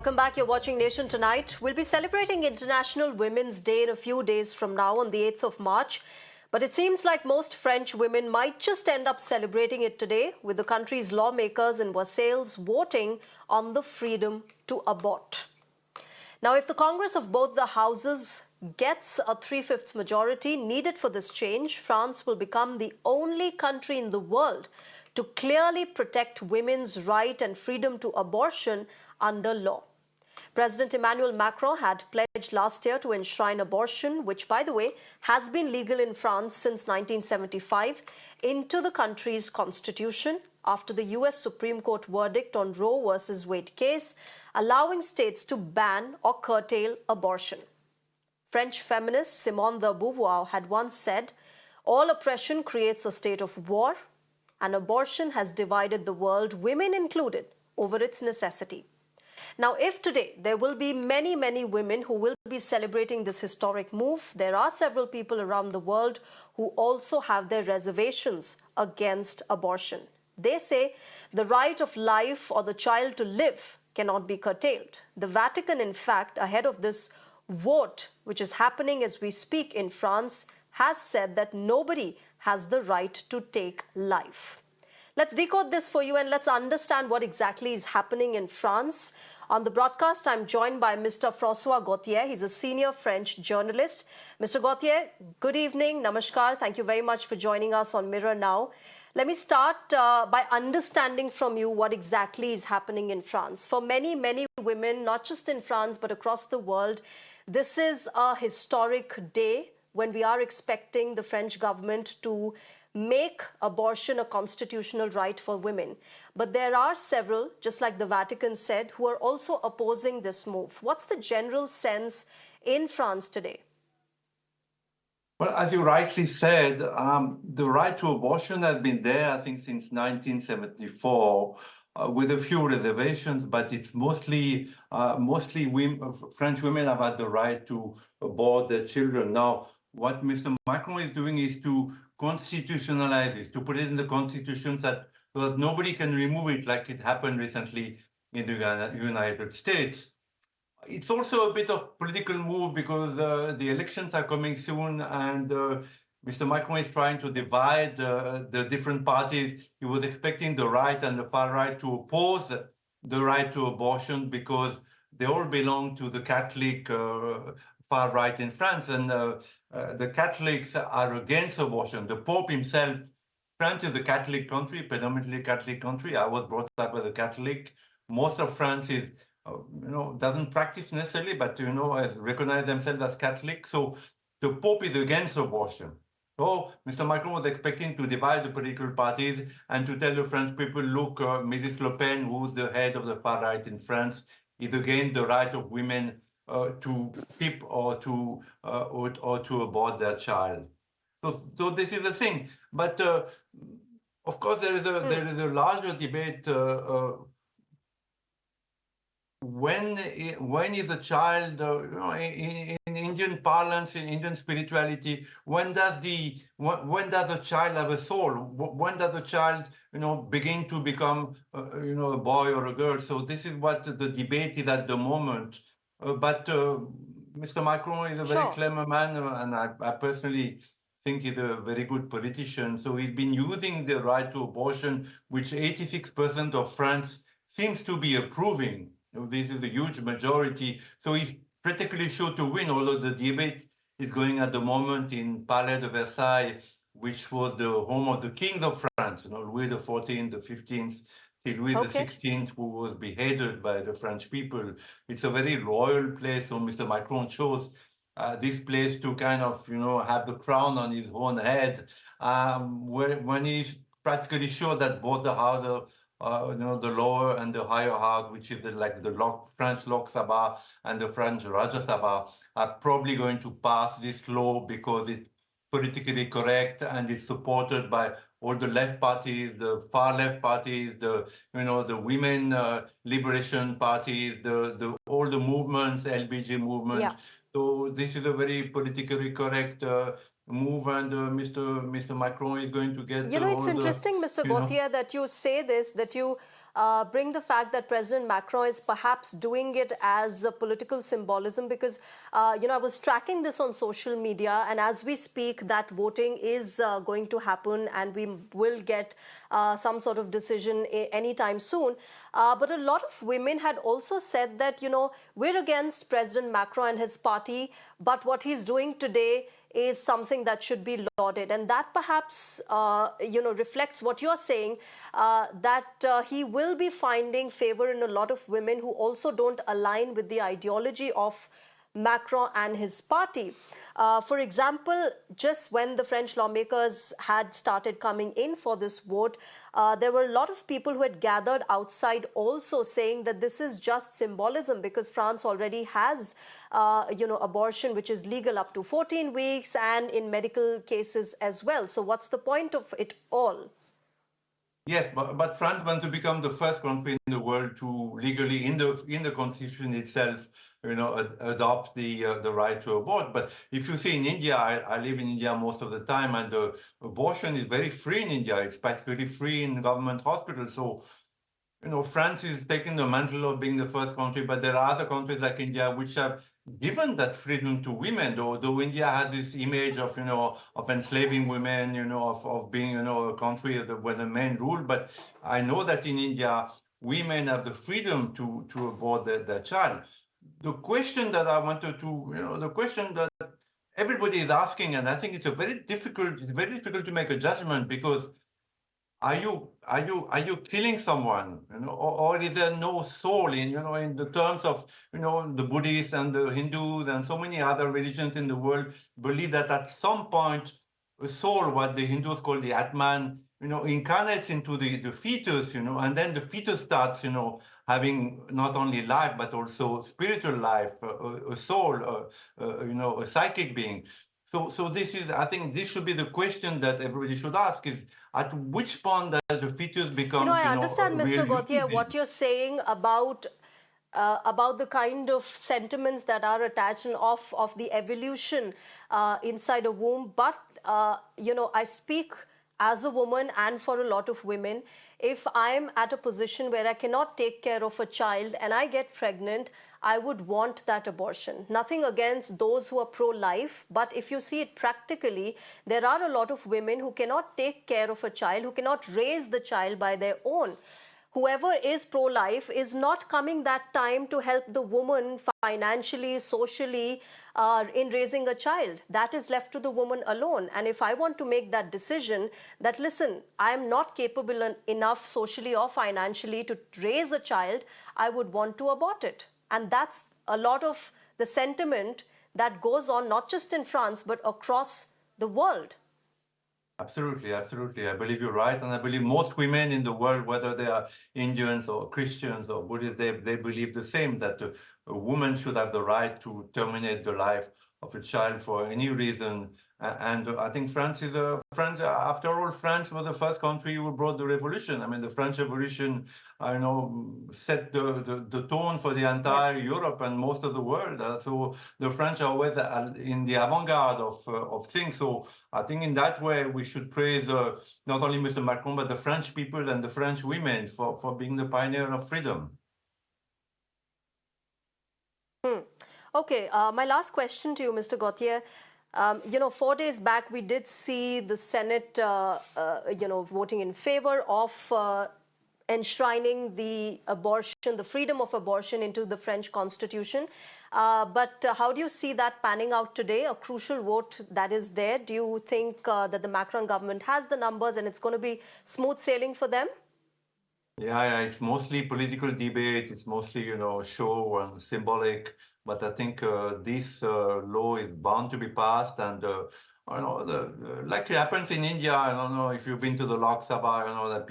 Welcome back. You're watching Nation Tonight. We'll be celebrating International Women's Day in a few days from now on the 8th of March. But it seems like most French women might just end up celebrating it today with the country's lawmakers in Versailles voting on the freedom to abort. Now, if the Congress of both the houses gets a 3/5 majority needed for this change, France will become the only country in the world to clearly protect women's right and freedom to abortion under law. President Emmanuel Macron had pledged last year to enshrine abortion, which, by the way, has been legal in France since 1975, into the country's constitution after the US Supreme Court verdict on Roe versus Wade case, allowing states to ban or curtail abortion. French feminist Simone de Beauvoir had once said, "All oppression creates a state of war, and abortion has divided the world, women included, over its necessity." Now, if today there will be many women who will be celebrating this historic move, there are several people around the world who also have their reservations against abortion. They say the right of life or the child to live cannot be curtailed. The Vatican, in fact, ahead of this vote, which is happening as we speak in France, has said that nobody has the right to take life. Let's decode this for you and let's understand what exactly is happening in France. On the broadcast, I'm joined by Mr. François Gautier. He's a senior French journalist. Mr. Gautier, good evening. Namaskar. Thank you very much for joining us on Mirror Now. Let me start by understanding from you what exactly is happening in France. For many women, not just in France, but across the world, this is a historic day when we are expecting the French government to make abortion a constitutional right for women. But there are several, just like the Vatican said, who are also opposing this move. What's the general sense in France today? Well, as you rightly said, the right to abortion has been there, I think, since 1974, with a few reservations, but it's mostly French women have had the right to abort their children. Now, what Mr. Macron is doing is to constitutionalize this, to put it in the constitution so that nobody can remove it, like it happened recently in the United States. It's also a bit of political move because the elections are coming soon, and Mr. Macron is trying to divide the different parties. He was expecting the right and the far right to oppose the right to abortion because they all belong to the Catholic far right in France, and the Catholics are against abortion. The Pope himself, France is a Catholic country, predominantly Catholic country. I was brought up as a Catholic. Most of France is, doesn't practice necessarily, but, has recognized themselves as Catholic. So the Pope is against abortion. So Mr. Macron was expecting to divide the political parties and to tell the French people, look, Mrs. Le Pen, who's the head of the far right in France, is against the right of women to keep or to abort their child. So this is the thing. But of course, there is a larger debate. When is a child, in Indian parlance, in Indian spirituality, when does a child have a soul? When does a child, begin to become, a boy or a girl? So this is what the debate is at the moment. But Mr. Macron is a very clever man, and I personally think he's a very good politician. So he's been using the right to abortion, which 86% of France seems to be approving. This is a huge majority. So he's practically sure to win, although the debate is going at the moment in Palais de Versailles, which was the home of the kings of France, Louis XIV, the 15th, till Louis XVI, who was beheaded by the French people. It's a very royal place, so Mr. Macron chose this place to kind of, have the crown on his own head, when he's practically sure that both the houses, the lower and the higher house, which is like the French Lok Sabha and the French Rajya Sabha, are probably going to pass this law because it's politically correct and it's supported by all the left parties, the far left parties, the women liberation parties, all the movements, LBJ movement. Yeah. So this is a very politically correct move, and Mr. Macron is going to get. It's interesting, Mr. Gautier, that you say this, that you bring the fact that President Macron is perhaps doing it as a political symbolism because, I was tracking this on social media, and as we speak, that voting is going to happen, and we will get some sort of decision anytime soon. But a lot of women had also said that, we're against President Macron and his party, but what he's doing today is something that should be lauded. And that perhaps, reflects what you're saying, that he will be finding favor in a lot of women who also don't align with the ideology of Macron and his party. For example, just when the French lawmakers had started coming in for this vote, there were a lot of people who had gathered outside also saying that this is just symbolism because France already has, abortion, which is legal up to 14 weeks and in medical cases as well. So what's the point of it all? Yes, but France wants to become the first country in the world to legally, in the constitution itself, adopt the right to abort. But if you see in India, I live in India most of the time, and abortion is very free in India. It's practically free in government hospitals. So, France is taking the mantle of being the first country, but there are other countries like India which have given that freedom to women, though India has this image of, of enslaving women, of being, a country where the men rule. But I know that in India, women have the freedom to abort their child. The question that I wanted to, the question that everybody is asking, and I think it's very difficult to make a judgment because are you killing someone, or is there no soul in the terms of, the Buddhists and the Hindus and so many other religions in the world believe that at some point a soul, what the Hindus call the Atman, incarnates into the fetus, and then the fetus starts, having not only life but also spiritual life, a soul, a psychic being. So this is, I think, this should be the question that everybody should ask: is at which point does the fetus become, I understand, a Mr. real Gautier, human being? what you're saying about the kind of sentiments that are attached and of the evolution inside a womb. But, I speak as a woman and for a lot of women. If I'm at a position where I cannot take care of a child and I get pregnant, I would want that abortion. Nothing against those who are pro-life, but if you see it practically, there are a lot of women who cannot take care of a child, who cannot raise the child by their own. Whoever is pro-life is not coming that time to help the woman financially, socially, in raising a child. That is left to the woman alone. And if I want to make that decision that, listen, I am not capable enough socially or financially to raise a child, I would want to abort it. And that's a lot of the sentiment that goes on, not just in France, but across the world. Absolutely, absolutely. I believe you're right. And I believe most women in the world, whether they are Indians or Christians or Buddhists, they believe the same, that a woman should have the right to terminate the life of a child for any reason. And I think France is after all, France was the first country who brought the revolution. I mean, the French Revolution, set the tone for the entire Europe and most of the world. So the French are always in the avant-garde of things. So I think in that way, we should praise not only Mr. Macron, but the French people and the French women for being the pioneer of freedom. Okay, my last question to you, Mr. Gautier. 4 days back, we did see the Senate, voting in favor of enshrining the abortion, the freedom of abortion into the French constitution. But how do you see that panning out today? A crucial vote that is there. Do you think that the Macron government has the numbers and it's going to be smooth sailing for them? Yeah, it's mostly political debate. It's mostly, show and symbolic. But I think this law is bound to be passed, and like it happens in India. I don't know if you've been to the Lok Sabha. That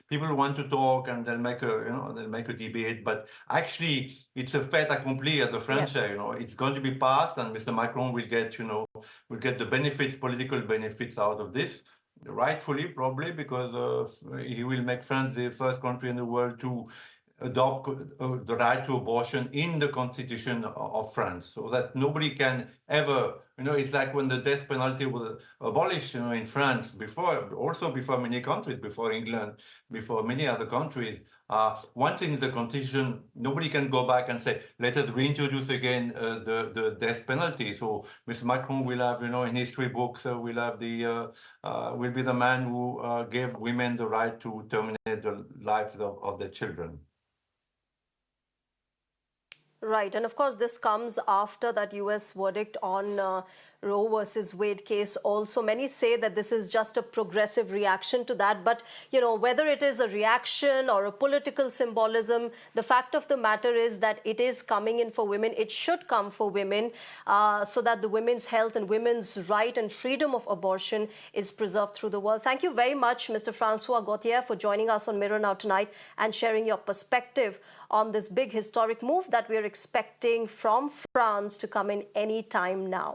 people want to talk and they'll make a debate. But actually, it's a fait accompli at the French. Yes. It's going to be passed, and Mr. Macron will get the benefits, political benefits out of this. Rightfully, probably, because he will make France the first country in the world to adopt the right to abortion in the constitution of France, so that nobody can ever, it's like when the death penalty was abolished, in France before many countries, before England, before many other countries. One thing is the constitution, nobody can go back and say, let us reintroduce again the death penalty. So Mr. Macron will have, in history books, will be the man who gave women the right to terminate the lives of their children. Right. And of course, this comes after that US verdict on Roe versus Wade case. Also, many say that this is just a progressive reaction to that. But, whether it is a reaction or a political symbolism, the fact of the matter is that it is coming in for women. It should come for women so that the women's health and women's right and freedom of abortion is preserved through the world. Thank you very much, Mr. François Gautier, for joining us on Mirror Now tonight and sharing your perspective on this big historic move that we're expecting from France to come in any time now.